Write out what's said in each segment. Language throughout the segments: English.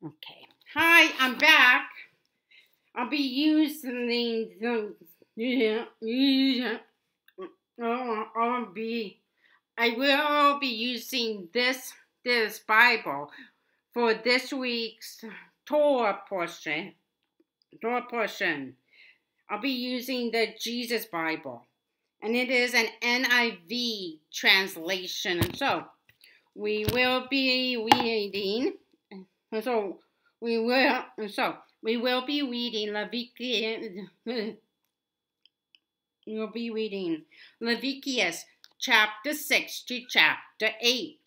Okay. Hi, I'm back. I'll be using I will be using this Bible for this week's Torah portion. I'll be using the Jesus Bible, and it is an NIV translation. So we will be reading. So we will be reading Leviticus. We'll be reading Leviticus chapter 6 to chapter 8.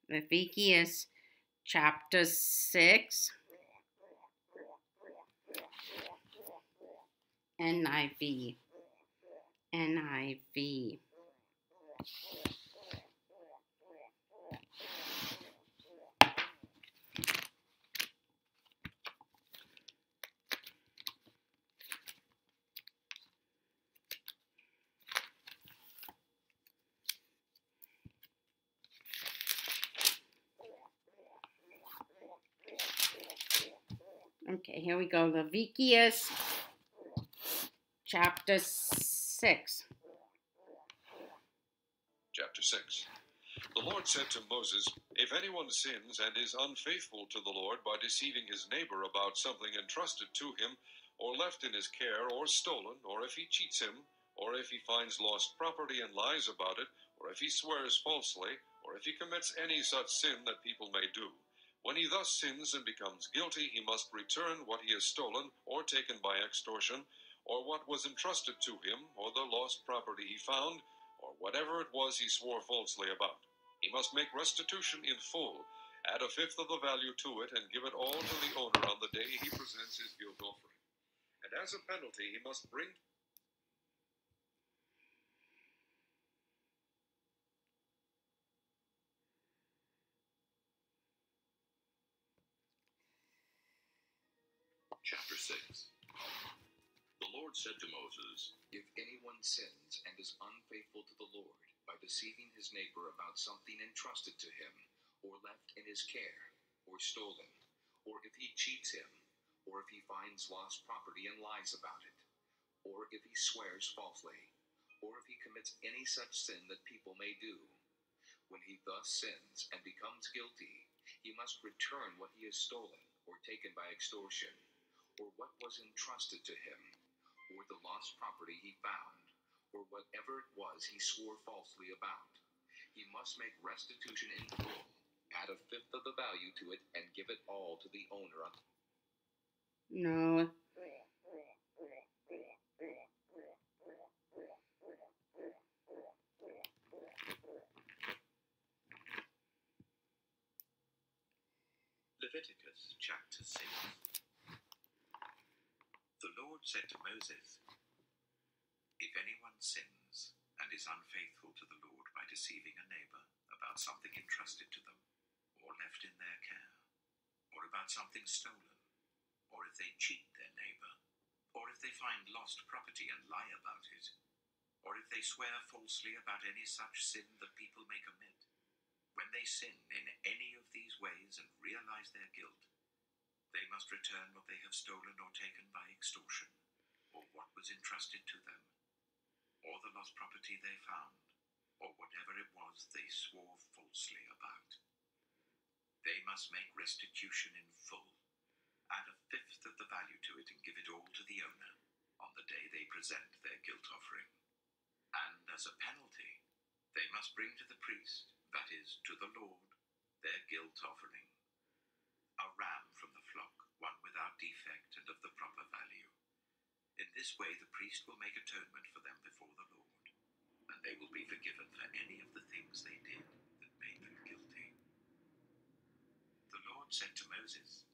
Leviticus chapter 6, NIV. Okay, here we go. Leviticus chapter 6. Chapter 6. The Lord said to Moses, "If anyone sins and is unfaithful to the Lord by deceiving his neighbor about something entrusted to him, or left in his care, or stolen, or if he cheats him, or if he finds lost property and lies about it, or if he swears falsely, or if he commits any such sin that people may do, when he thus sins and becomes guilty, he must return what he has stolen or taken by extortion, or what was entrusted to him, or the lost property he found, or whatever it was he swore falsely about. He must make restitution in full, add a fifth of the value to it, and give it all to the owner on the day he presents his guilt offering. And as a penalty, he must bring Chapter 6. The Lord said to Moses, "If anyone sins and is unfaithful to the Lord by deceiving his neighbor about something entrusted to him, or left in his care, or stolen, or if he cheats him, or if he finds lost property and lies about it, or if he swears falsely, or if he commits any such sin that people may do, when he thus sins and becomes guilty, he must return what he has stolen or taken by extortion, or what was entrusted to him, or the lost property he found, or whatever it was he swore falsely about. He must make restitution in full, add a fifth of the value to it, and give it all to the owner." No. Leviticus chapter 6. The Lord said to Moses, "If anyone sins and is unfaithful to the Lord by deceiving a neighbor about something entrusted to them, or left in their care, or about something stolen, or if they cheat their neighbor, or if they find lost property and lie about it, or if they swear falsely about any such sin that people may commit, when they sin in any of these ways and realize their guilt, they must return what they have stolen or taken by extortion, or what was entrusted to them, or the lost property they found, or whatever it was they swore falsely about. They must make restitution in full, add a fifth of the value to it, and give it all to the owner on the day they present their guilt offering. And as a penalty, they must bring to the priest, that is, to the Lord, their guilt offering, a ram from the flock, one without defect and of the proper value. In this way the priest will make atonement for them before the Lord, and they will be forgiven for any of the things they did that made them guilty." The Lord said to Moses,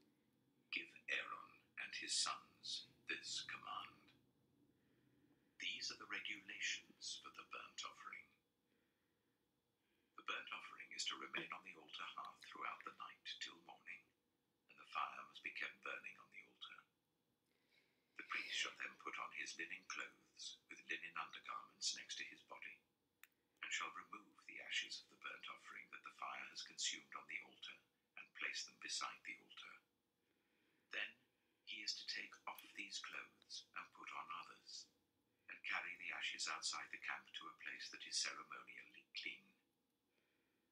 "Give Aaron and his sons this command. These are the regulations for the burnt offering. is to remain on the altar hearth throughout the night till morning, and the fire must be kept burning on the altar. The priest shall then put on his linen clothes with linen undergarments next to his body, and shall remove the ashes of the burnt offering that the fire has consumed on the altar, and place them beside the altar. Then he is to take off these clothes and put on others, and carry the ashes outside the camp to a place that is ceremonially clean.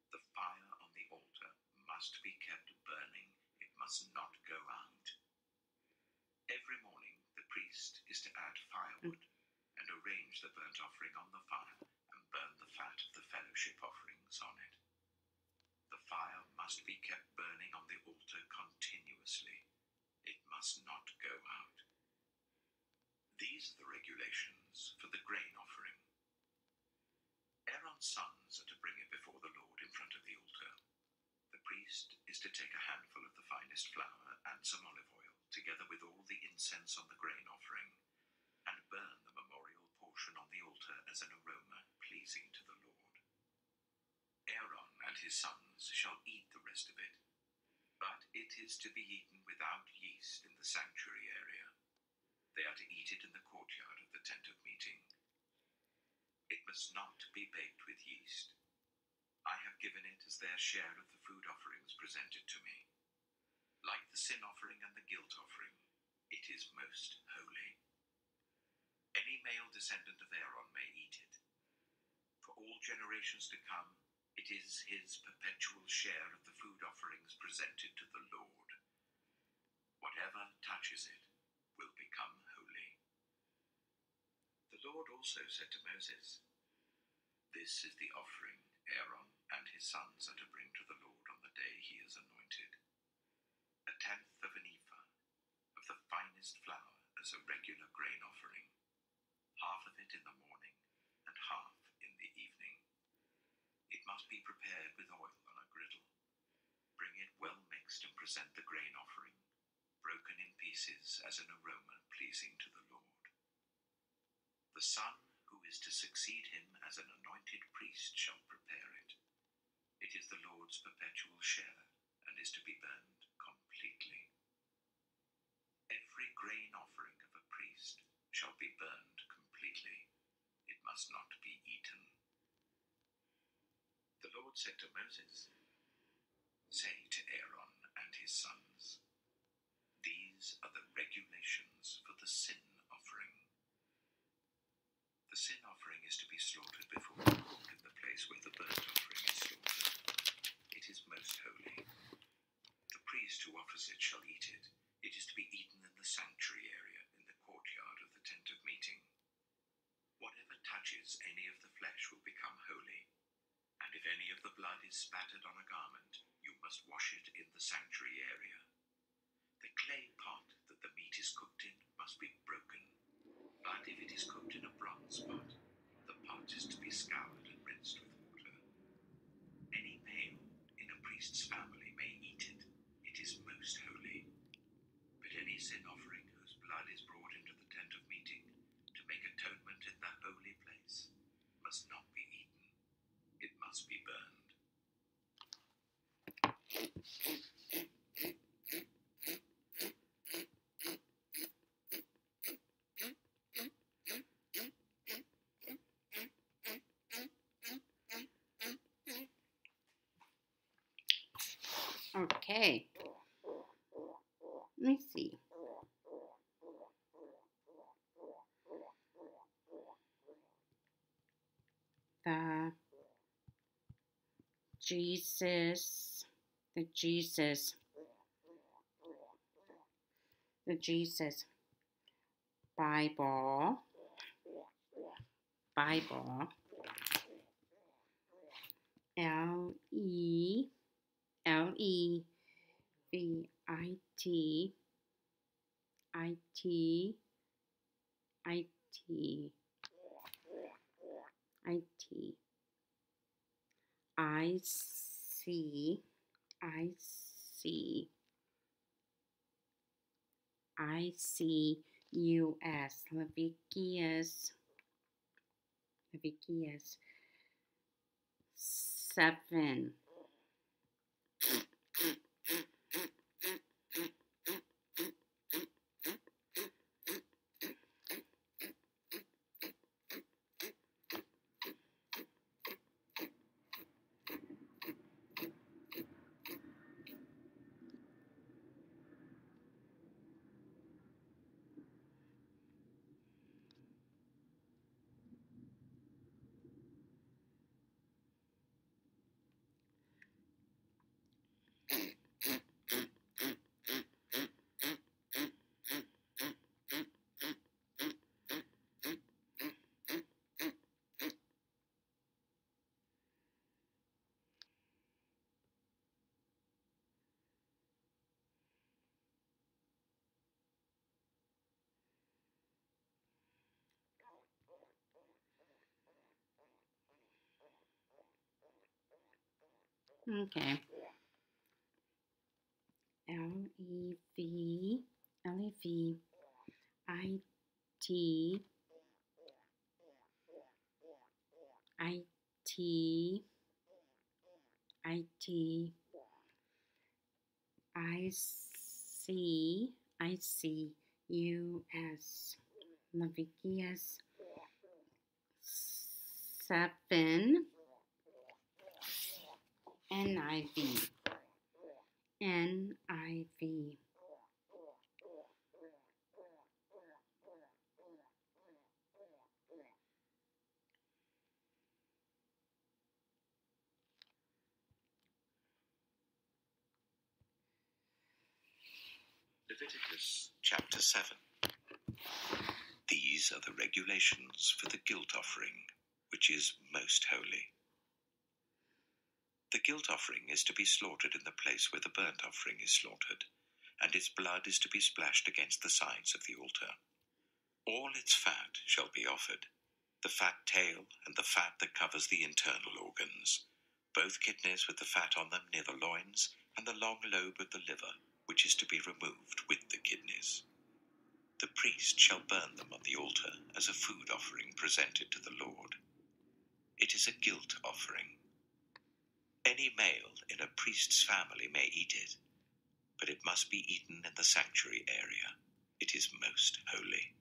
The fire on the altar must be kept burning. It must not go out. Every morning the priest is to add firewood and arrange the burnt offering on the fire and burn the fat of the fellowship offerings on it. The fire must be kept burning on the altar continuously. It must not go out. These are the regulations for the grain offering. Aaron's sons are to bring it before the Lord in front of the altar. The priest is to take a handful of the finest flour and some olive oil, together with all the incense on the grain offering, and burn the memorial portion on the altar as an aroma pleasing to the Lord. Aaron and his sons shall eat the rest of it, but it is to be eaten without yeast in the sanctuary area. They are to eat it in the courtyard of the tent of meeting. It must not be baked with yeast. I have given it as their share of the food offerings presented to me. Like the sin offering and the guilt offering, it is most holy. Any male descendant of Aaron may eat it. For all generations to come, it is his perpetual share of the food offerings presented to the Lord. Whatever touches it will become holy. The Lord also said to Moses, "This is the offering Aaron and his sons are to bring to the Lord on the day he is anointed: a tenth of an ephah of the finest flour as a regular grain offering, half of it in the morning and half in the evening. It must be prepared with oil on a griddle. Bring it well mixed and present the grain offering, broken in pieces as an aroma pleasing to the Lord. The son who is to succeed him as an anointed priest shall prepare it. It is the Lord's perpetual share and is to be burned completely. Every grain offering of a priest shall be burned completely. It must not be eaten." The Lord said to Moses, "Say to Aaron and his sons, 'These are the regulations for the sin offering. The sin offering is to be slaughtered before the Lord in the place where the burnt offering is slaughtered. It is most holy. The priest who offers it shall eat it. It is to be eaten in the sanctuary area in the courtyard of the tent of meeting. Whatever touches any of the flesh will become holy, and if any of the blood is spattered on a garment, you must wash it in the sanctuary area. The clay pot that the meat is cooked in must be broken, but if it is cooked in a bronze pot, the pot is to be scoured and rinsed with water. Any male in a priest's family may eat it. It is most holy. But any sin offering whose blood is brought into the tent of meeting to make atonement in the holy place must not be eaten. It must be burned." Okay. Let me see. The Jesus Bible Leviticus Leviticus 7 Okay. Lev, It, It, I see, US, Leviticus 7, NIV, NIV. Leviticus chapter 7. These are the regulations for the guilt offering, which is most holy. The guilt offering is to be slaughtered in the place where the burnt offering is slaughtered, and its blood is to be splashed against the sides of the altar. All its fat shall be offered, the fat tail and the fat that covers the internal organs, both kidneys with the fat on them near the loins, and the long lobe of the liver, which is to be removed with the kidneys. The priest shall burn them on the altar as a food offering presented to the Lord. It is a guilt offering. Any male in a priest's family may eat it, but it must be eaten in the sanctuary area. It is most holy.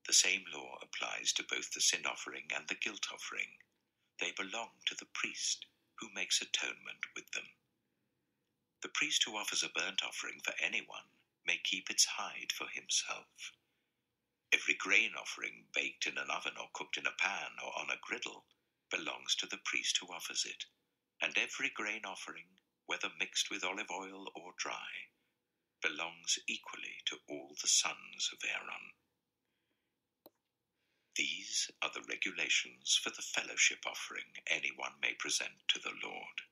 The same law applies to both the sin offering and the guilt offering. They belong to the priest, who makes atonement with them. The priest who offers a burnt offering for anyone may keep its hide for himself. Every grain offering baked in an oven or cooked in a pan or on a griddle belongs to the priest who offers it, and every grain offering, whether mixed with olive oil or dry, belongs equally to all the sons of Aaron. These are the regulations for the fellowship offering anyone may present to the Lord.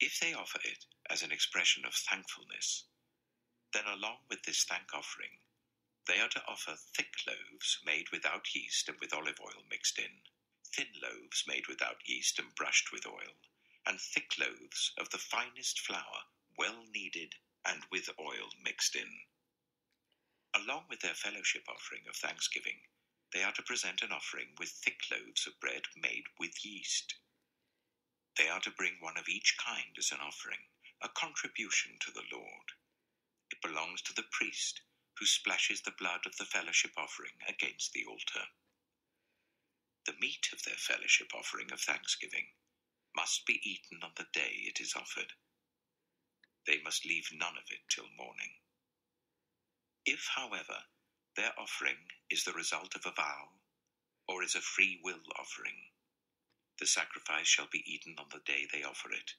If they offer it as an expression of thankfulness, then along with this thank offering, they are to offer thick loaves made without yeast and with olive oil mixed in, thin loaves made without yeast and brushed with oil, and thick loaves of the finest flour, well kneaded and with oil mixed in. Along with their fellowship offering of thanksgiving, they are to present an offering with thick loaves of bread made with yeast. They are to bring one of each kind as an offering, a contribution to the Lord. It belongs to the priest, who splashes the blood of the fellowship offering against the altar. The meat of their fellowship offering of thanksgiving must be eaten on the day it is offered. They must leave none of it till morning. If, however, their offering is the result of a vow, or is a free will offering, the sacrifice shall be eaten on the day they offer it,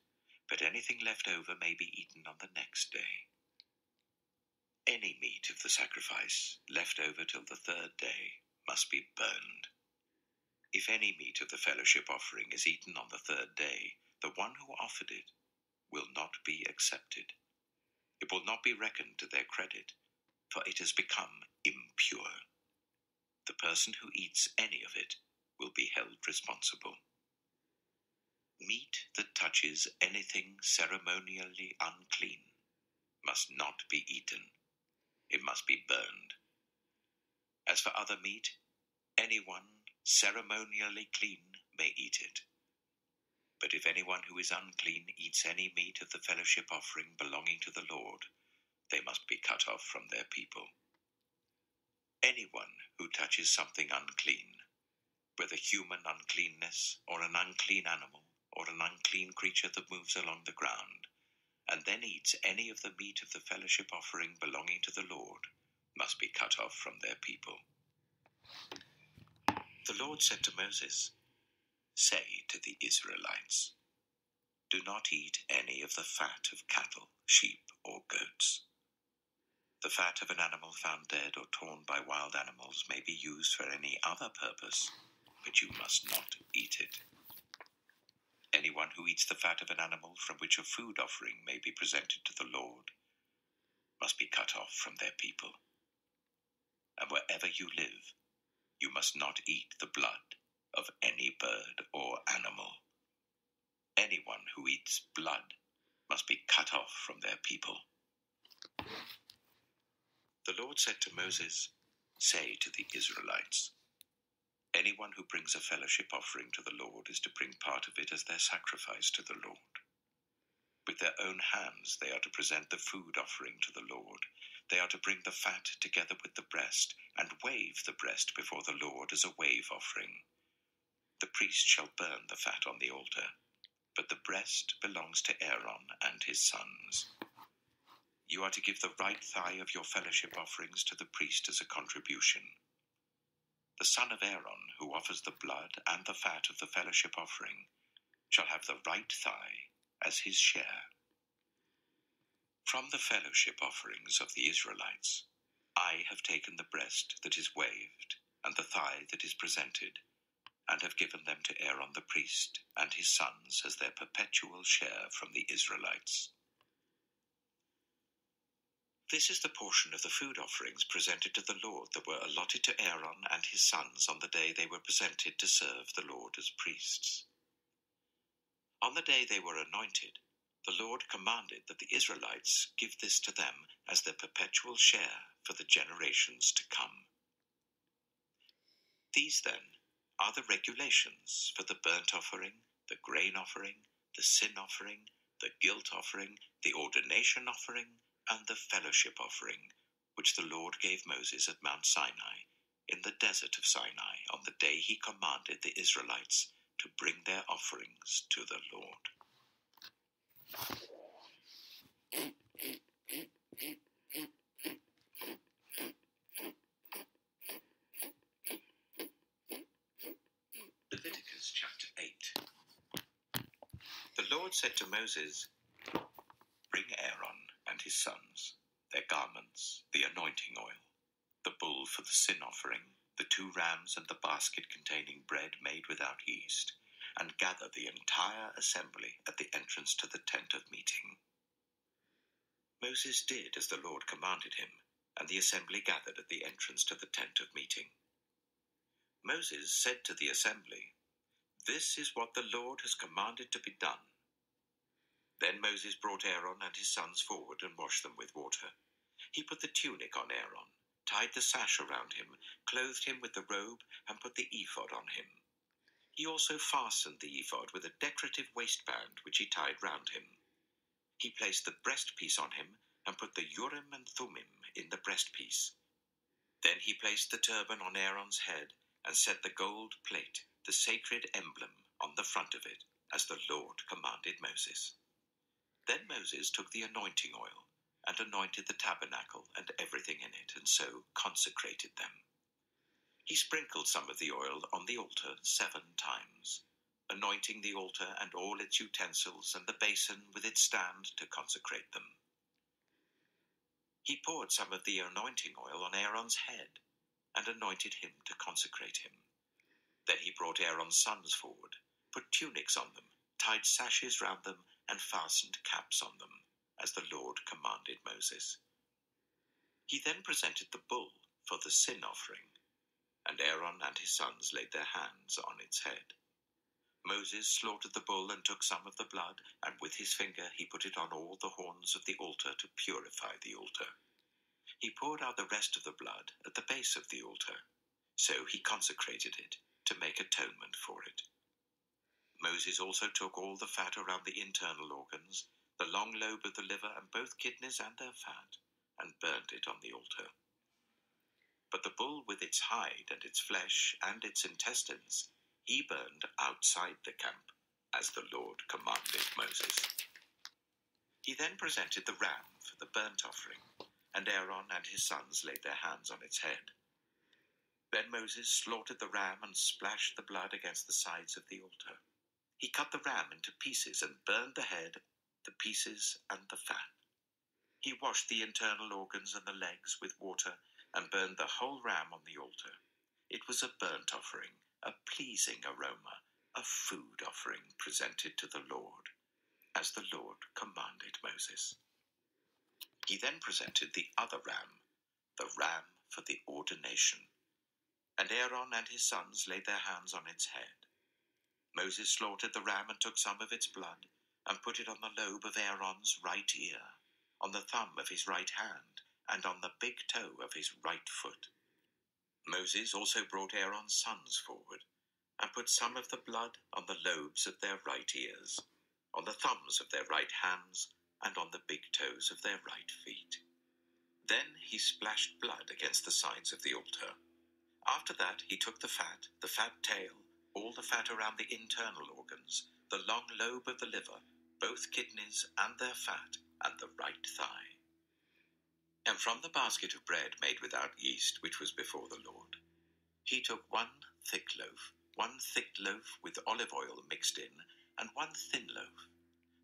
but anything left over may be eaten on the next day. Any meat of the sacrifice left over till the third day must be burned. If any meat of the fellowship offering is eaten on the third day, the one who offered it will not be accepted. It will not be reckoned to their credit, for it has become impure. The person who eats any of it will be held responsible. Meat that touches anything ceremonially unclean must not be eaten. It must be burned. As for other meat, anyone ceremonially clean may eat it. But if anyone who is unclean eats any meat of the fellowship offering belonging to the Lord, they must be cut off from their people. Anyone who touches something unclean, whether human uncleanness, or an unclean animal, or an unclean creature that moves along the ground, and then eats any of the meat of the fellowship offering belonging to the Lord, must be cut off from their people. The Lord said to Moses, "Say to the Israelites, do not eat any of the fat of cattle, sheep, or goats. The fat of an animal found dead or torn by wild animals may be used for any other purpose, but you must not eat it. Anyone who eats the fat of an animal from which a food offering may be presented to the Lord must be cut off from their people. And wherever you live, you must not eat the blood of any bird or animal. Anyone who eats blood must be cut off from their people." The Lord said to Moses, "Say to the Israelites, anyone who brings a fellowship offering to the Lord is to bring part of it as their sacrifice to the Lord. With their own hands they are to present the food offering to the Lord. They are to bring the fat together with the breast and wave the breast before the Lord as a wave offering. The priest shall burn the fat on the altar, but the breast belongs to Aaron and his sons. You are to give the right thigh of your fellowship offerings to the priest as a contribution. The son of Aaron, who offers the blood and the fat of the fellowship offering, shall have the right thigh as his share. From the fellowship offerings of the Israelites, I have taken the breast that is waved and the thigh that is presented, and have given them to Aaron the priest and his sons as their perpetual share from the Israelites. This is the portion of the food offerings presented to the Lord that were allotted to Aaron and his sons on the day they were presented to serve the Lord as priests. On the day they were anointed, the Lord commanded that the Israelites give this to them as their perpetual share for the generations to come. These, then, are the regulations for the burnt offering, the grain offering, the sin offering, the guilt offering, the ordination offering, and the fellowship offering, which the Lord gave Moses at Mount Sinai, in the desert of Sinai, on the day he commanded the Israelites to bring their offerings to the Lord. Leviticus chapter 8. The Lord said to Moses, "Bring Aaron and his sons, their garments, the anointing oil, the bull for the sin offering, the 2 rams and the basket containing bread made without yeast, and gather the entire assembly at the entrance to the tent of meeting." Moses did as the Lord commanded him, and the assembly gathered at the entrance to the tent of meeting. Moses said to the assembly, "This is what the Lord has commanded to be done." Then Moses brought Aaron and his sons forward and washed them with water. He put the tunic on Aaron, tied the sash around him, clothed him with the robe, and put the ephod on him. He also fastened the ephod with a decorative waistband which he tied round him. He placed the breastpiece on him and put the Urim and Thummim in the breastpiece. Then he placed the turban on Aaron's head and set the gold plate, the sacred emblem, on the front of it, as the Lord commanded Moses. Then Moses took the anointing oil and anointed the tabernacle and everything in it, and so consecrated them. He sprinkled some of the oil on the altar 7 times, anointing the altar and all its utensils and the basin with its stand to consecrate them. He poured some of the anointing oil on Aaron's head and anointed him to consecrate him. Then he brought Aaron's sons forward, put tunics on them, tied sashes round them, and fastened caps on them, as the Lord commanded Moses. He then presented the bull for the sin offering, and Aaron and his sons laid their hands on its head. Moses slaughtered the bull and took some of the blood, and with his finger he put it on all the horns of the altar to purify the altar. He poured out the rest of the blood at the base of the altar, so he consecrated it to make atonement for it. Moses also took all the fat around the internal organs, the long lobe of the liver, and both kidneys and their fat, and burnt it on the altar. But the bull with its hide and its flesh and its intestines he burned outside the camp, as the Lord commanded Moses. He then presented the ram for the burnt offering, and Aaron and his sons laid their hands on its head. Then Moses slaughtered the ram and splashed the blood against the sides of the altar. He cut the ram into pieces and burned the head, the pieces, and the fat. He washed the internal organs and the legs with water and burned the whole ram on the altar. It was a burnt offering, a pleasing aroma, a food offering presented to the Lord, as the Lord commanded Moses. He then presented the other ram, the ram for the ordination, and Aaron and his sons laid their hands on its head. Moses slaughtered the ram and took some of its blood and put it on the lobe of Aaron's right ear, on the thumb of his right hand, and on the big toe of his right foot. Moses also brought Aaron's sons forward and put some of the blood on the lobes of their right ears, on the thumbs of their right hands, and on the big toes of their right feet. Then he splashed blood against the sides of the altar. After that he took the fat tail, all the fat around the internal organs, the long lobe of the liver, both kidneys and their fat, and the right thigh. And from the basket of bread made without yeast, which was before the Lord, he took one thick loaf with olive oil mixed in, and one thin loaf,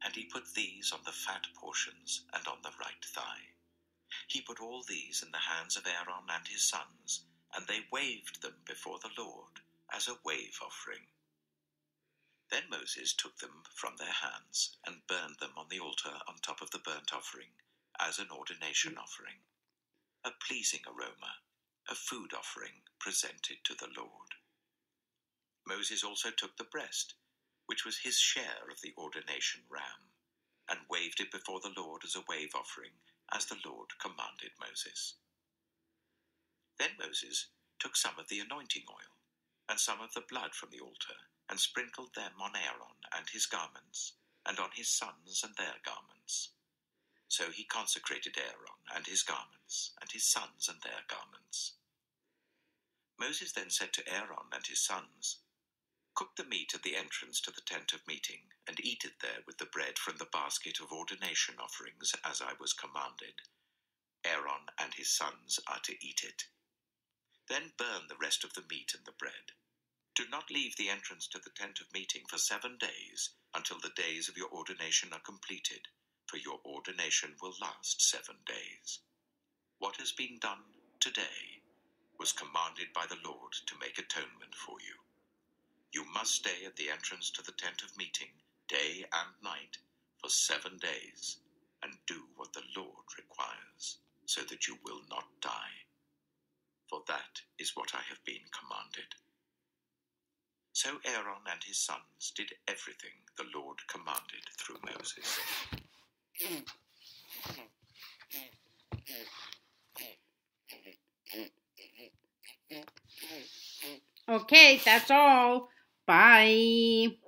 and he put these on the fat portions and on the right thigh. He put all these in the hands of Aaron and his sons, and they waved them before the Lord as a wave offering. Then Moses took them from their hands and burned them on the altar on top of the burnt offering as an ordination offering, a pleasing aroma, a food offering presented to the Lord. Moses also took the breast, which was his share of the ordination ram, and waved it before the Lord as a wave offering, as the Lord commanded Moses. Then Moses took some of the anointing oil and some of the blood from the altar and sprinkled them on Aaron and his garments, and on his sons and their garments. So he consecrated Aaron and his garments, and his sons and their garments. Moses then said to Aaron and his sons, "Cook the meat at the entrance to the tent of meeting, and eat it there with the bread from the basket of ordination offerings, as I was commanded. Aaron and his sons are to eat it. Then burn the rest of the meat and the bread. Do not leave the entrance to the tent of meeting for 7 days, until the days of your ordination are completed, for your ordination will last 7 days. What has been done today was commanded by the Lord to make atonement for you. You must stay at the entrance to the tent of meeting, day and night, for 7 days, and do what the Lord requires, so that you will not die. For that is what I have been commanded." So Aaron and his sons did everything the Lord commanded through Moses. Okay, that's all. Bye.